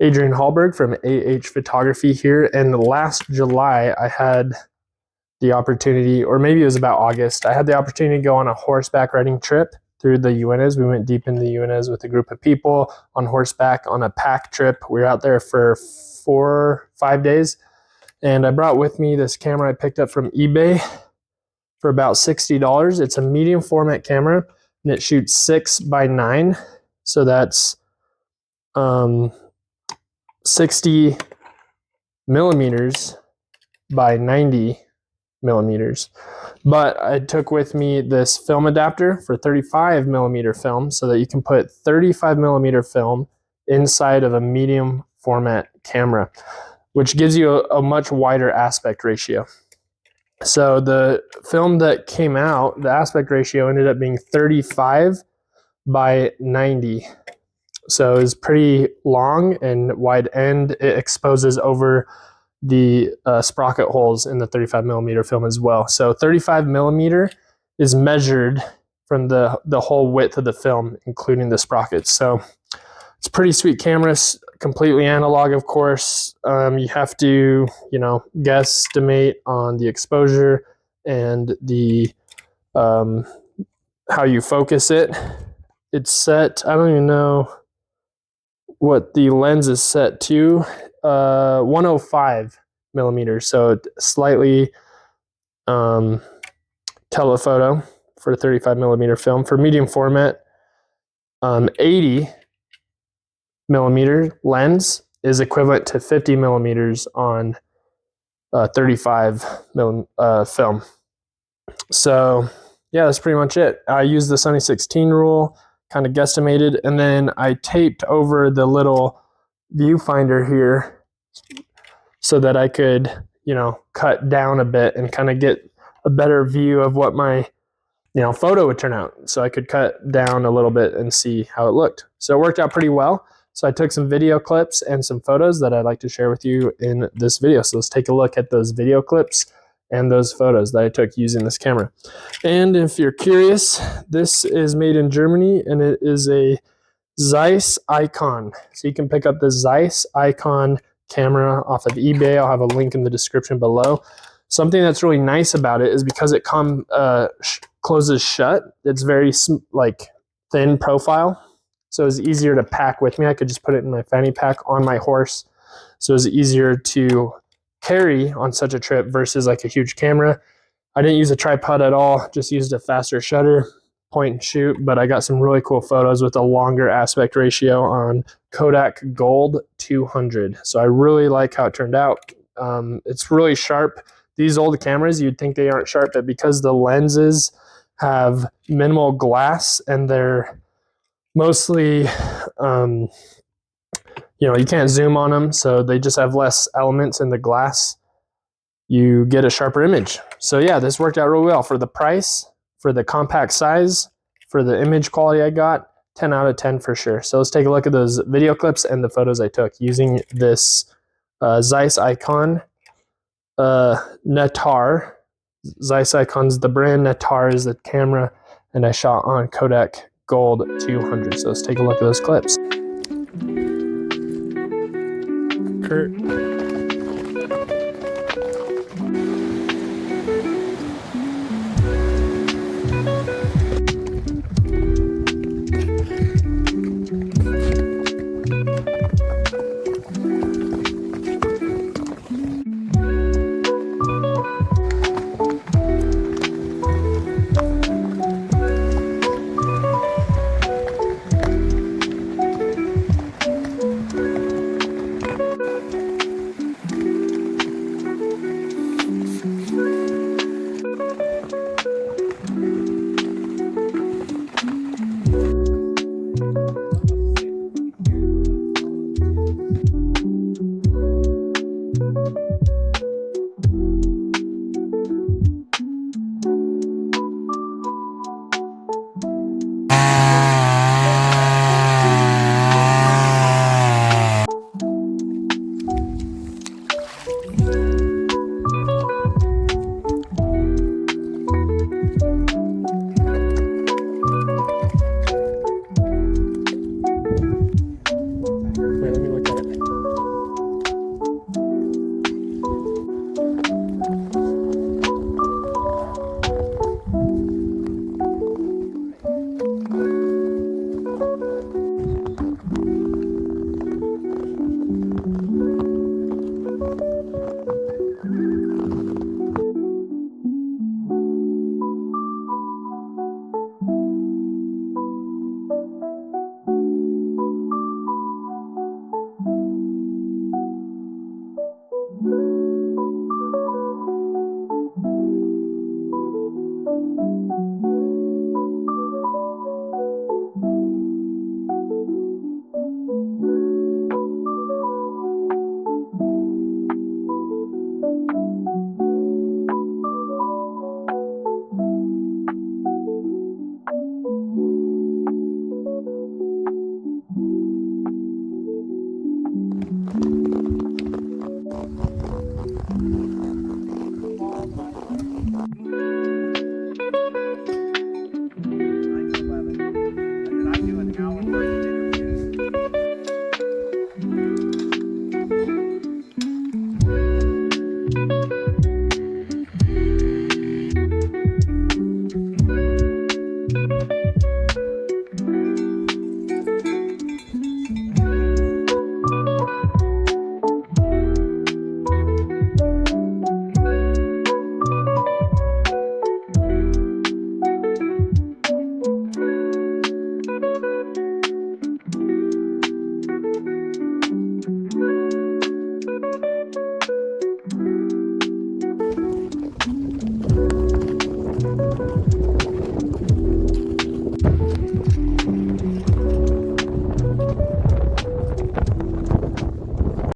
Adrian Hallberg from AH Photography here, and last July I had the opportunity, or maybe it was about August, I had the opportunity to go on a horseback riding trip through the UNS. We went deep into the UNS with a group of people on horseback on a pack trip. We were out there for 4-5 days, and I brought with me this camera I picked up from eBay for about $60. It's a medium format camera, and it shoots 6x9, so that's 60 millimeters by 90 millimeters. But I took with me this film adapter for 35 millimeter film so that you can put 35 millimeter film inside of a medium format camera, which gives you a much wider aspect ratio. So the film that came out, the aspect ratio ended up being 35 by 90. So it's pretty long and wide end. It exposes over the sprocket holes in the 35 millimeter film as well. So 35 millimeter is measured from the whole width of the film, including the sprockets. So it's a pretty sweet camera, completely analog, of course. You have to, guesstimate on the exposure and the how you focus it. It's set, I don't even know what the lens is set to, 105 millimeters, so slightly telephoto for 35 millimeter film. For medium format, 80 millimeter lens is equivalent to 50 millimeters on 35 film. So yeah, that's pretty much it. I used the Sunny 16 rule, kind of guesstimated, and then I taped over the little viewfinder here so that I could, cut down a bit and kind of get a better view of what my, photo would turn out. So I could cut down a little bit and see how it looked. So it worked out pretty well. So I took some video clips and some photos that I'd like to share with you in this video. So let's take a look at those video clips and those photos that I took using this camera. And if you're curious, this is made in Germany, and it is a Zeiss Ikon. So you can pick up the Zeiss Ikon camera off of eBay. I'll have a link in the description below. Something that's really nice about it is because it closes shut, it's very thin profile. So it's easier to pack with me. I could just put it in my fanny pack on my horse. So it's easier to carry on such a trip versus like a huge camera. I didn't use a tripod at all, just used a faster shutter, point and shoot, but I got some really cool photos with a longer aspect ratio on Kodak Gold 200. So I really like how it turned out. It's really sharp. These old cameras, you'd think they aren't sharp, but because the lenses have minimal glass and they're mostly, you can't zoom on them, so they just have less elements in the glass, you get a sharper image. So yeah, this worked out really well for the price, for the compact size, for the image quality I got. 10 out of 10 for sure. So let's take a look at those video clips and the photos I took using this Zeiss Ikon Nattar. Zeiss Ikon's the brand, Nattar is the camera, and I shot on Kodak Gold 200. So let's take a look at those clips. Kurt.